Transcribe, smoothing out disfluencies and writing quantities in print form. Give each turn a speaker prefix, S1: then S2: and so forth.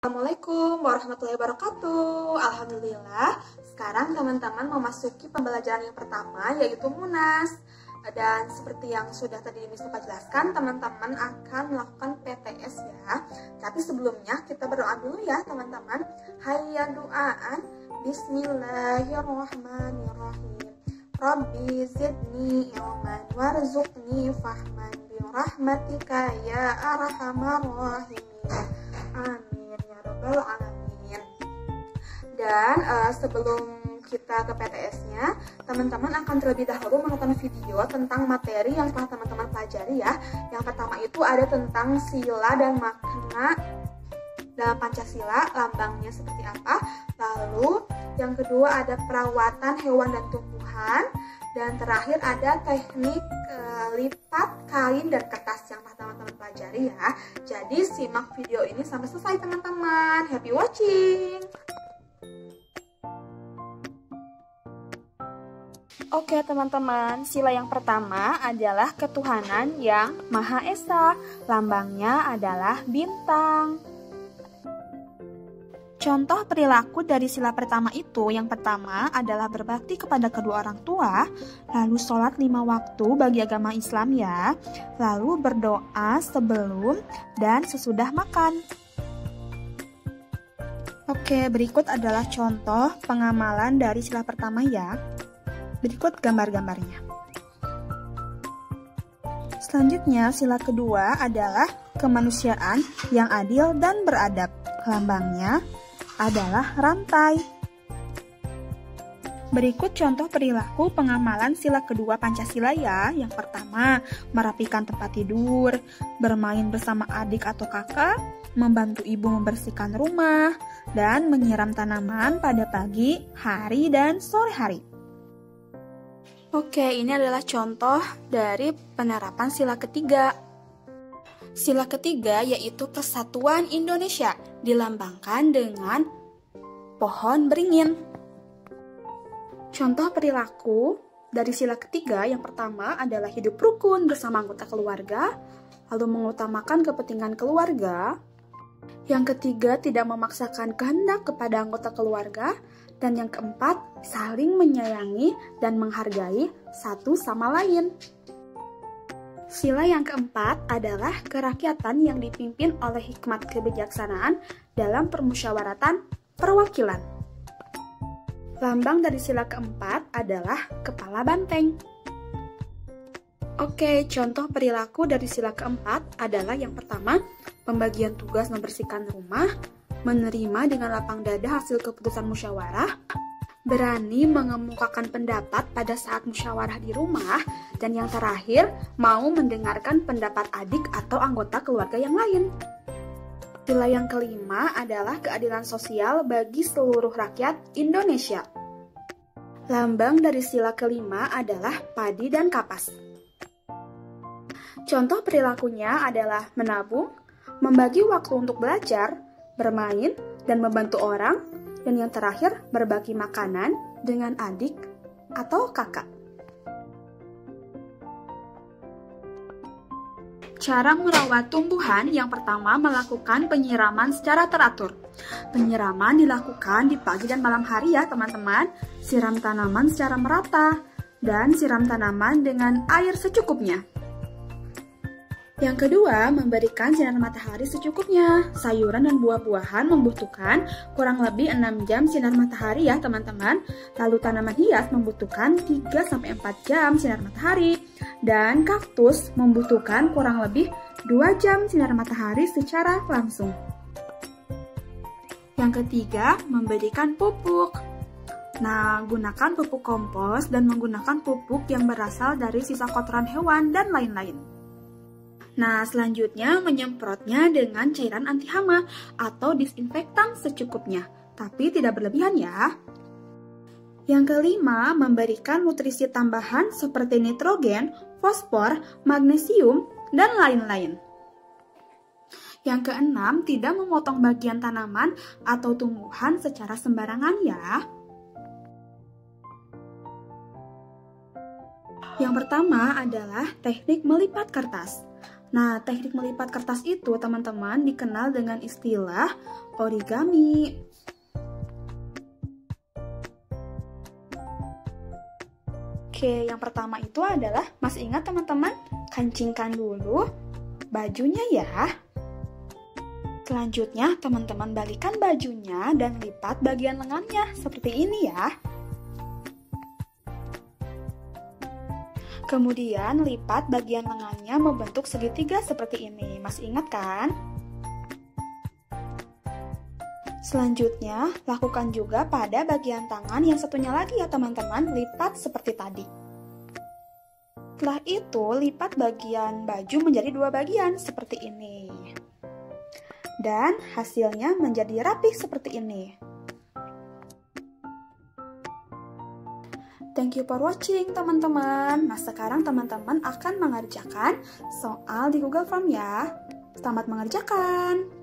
S1: Assalamualaikum warahmatullahi wabarakatuh. Alhamdulillah, sekarang teman-teman memasuki pembelajaran yang pertama, yaitu munas. Dan seperti yang sudah tadi Miss Nufa jelaskan, teman-teman akan melakukan PTS ya. Tapi sebelumnya kita berdoa dulu ya teman-teman. Hayya du'aan. Bismillahirrahmanirrahim. Rabbi zidni ilman warzuqni fahman birahmatika ya arhamar rahimin. Amin ya rabbal alamin. Dan sebelum kita ke PTS-nya, teman-teman akan terlebih dahulu menonton video tentang materi yang telah teman-teman pelajari ya. Yang pertama itu ada tentang sila dan makna dalam Pancasila, lambangnya seperti apa. Lalu yang kedua ada perawatan hewan dan tumbuhan. Dan terakhir ada teknik lipat kain dan kertas yang telah teman-teman pelajari ya. Jadi simak video ini sampai selesai teman-teman. Happy watching! Oke teman-teman, sila yang pertama adalah ketuhanan yang Maha Esa. Lambangnya adalah bintang. Contoh perilaku dari sila pertama itu, yang pertama adalah berbakti kepada kedua orang tua, lalu sholat 5 waktu bagi agama Islam ya, lalu berdoa sebelum dan sesudah makan. Oke, berikut adalah contoh pengamalan dari sila pertama ya. Berikut gambar-gambarnya. Selanjutnya, sila kedua adalah kemanusiaan yang adil dan beradab. Lambangnya adalah rantai. Berikut contoh perilaku pengamalan sila kedua Pancasila ya. Yang pertama, merapikan tempat tidur, bermain bersama adik atau kakak, membantu ibu membersihkan rumah, dan menyiram tanaman pada pagi, hari, dan sore hari. Oke, ini adalah contoh dari penerapan sila ketiga. Sila ketiga yaitu Persatuan Indonesia, dilambangkan dengan pohon beringin. Contoh perilaku dari sila ketiga yang pertama adalah hidup rukun bersama anggota keluarga, lalu mengutamakan kepentingan keluarga. Yang ketiga, tidak memaksakan kehendak kepada anggota keluarga. Dan yang keempat, saling menyayangi dan menghargai satu sama lain. Sila yang keempat adalah kerakyatan yang dipimpin oleh hikmat kebijaksanaan dalam permusyawaratan perwakilan. Lambang dari sila keempat adalah kepala banteng. Oke, contoh perilaku dari sila keempat adalah yang pertama, pembagian tugas membersihkan rumah, menerima dengan lapang dada hasil keputusan musyawarah, berani mengemukakan pendapat pada saat musyawarah di rumah, dan yang terakhir, mau mendengarkan pendapat adik atau anggota keluarga yang lain. Sila yang kelima adalah keadilan sosial bagi seluruh rakyat Indonesia. Lambang dari sila kelima adalah padi dan kapas. Contoh perilakunya adalah menabung, membagi waktu untuk belajar, bermain, dan membantu orang, dan yang terakhir berbagi makanan dengan adik atau kakak. Cara merawat tumbuhan yang pertama melakukan penyiraman secara teratur. Penyiraman dilakukan di pagi dan malam hari ya teman-teman. Siram tanaman secara merata dan siram tanaman dengan air secukupnya. Yang kedua, memberikan sinar matahari secukupnya. Sayuran dan buah-buahan membutuhkan kurang lebih 6 jam sinar matahari ya teman-teman. Lalu tanaman hias membutuhkan 3-4 jam sinar matahari. Dan kaktus membutuhkan kurang lebih 2 jam sinar matahari secara langsung. Yang ketiga, memberikan pupuk. Nah, gunakan pupuk kompos dan menggunakan pupuk yang berasal dari sisa kotoran hewan dan lain-lain. Nah, selanjutnya menyemprotnya dengan cairan anti hama atau disinfektan secukupnya, tapi tidak berlebihan ya. Yang kelima, memberikan nutrisi tambahan seperti nitrogen, fosfor, magnesium, dan lain-lain. Yang keenam, tidak memotong bagian tanaman atau tumbuhan secara sembarangan ya. Yang pertama adalah teknik melipat kertas.
S2: Nah, teknik melipat kertas itu teman-teman dikenal dengan istilah origami. Oke, yang pertama itu adalah, masih ingat teman-teman? Kancingkan dulu bajunya ya. Selanjutnya, teman-teman balikan bajunya dan lipat bagian lengannya seperti ini ya. Kemudian, lipat bagian lengannya membentuk segitiga seperti ini. Masih ingat kan? Selanjutnya, lakukan juga pada bagian tangan yang satunya lagi ya teman-teman, lipat seperti tadi. Setelah itu, lipat bagian baju menjadi 2 bagian seperti ini. Dan hasilnya menjadi rapih seperti ini. Thank you for watching teman-teman. Nah, sekarang teman-teman akan mengerjakan soal di Google Form ya. Selamat mengerjakan.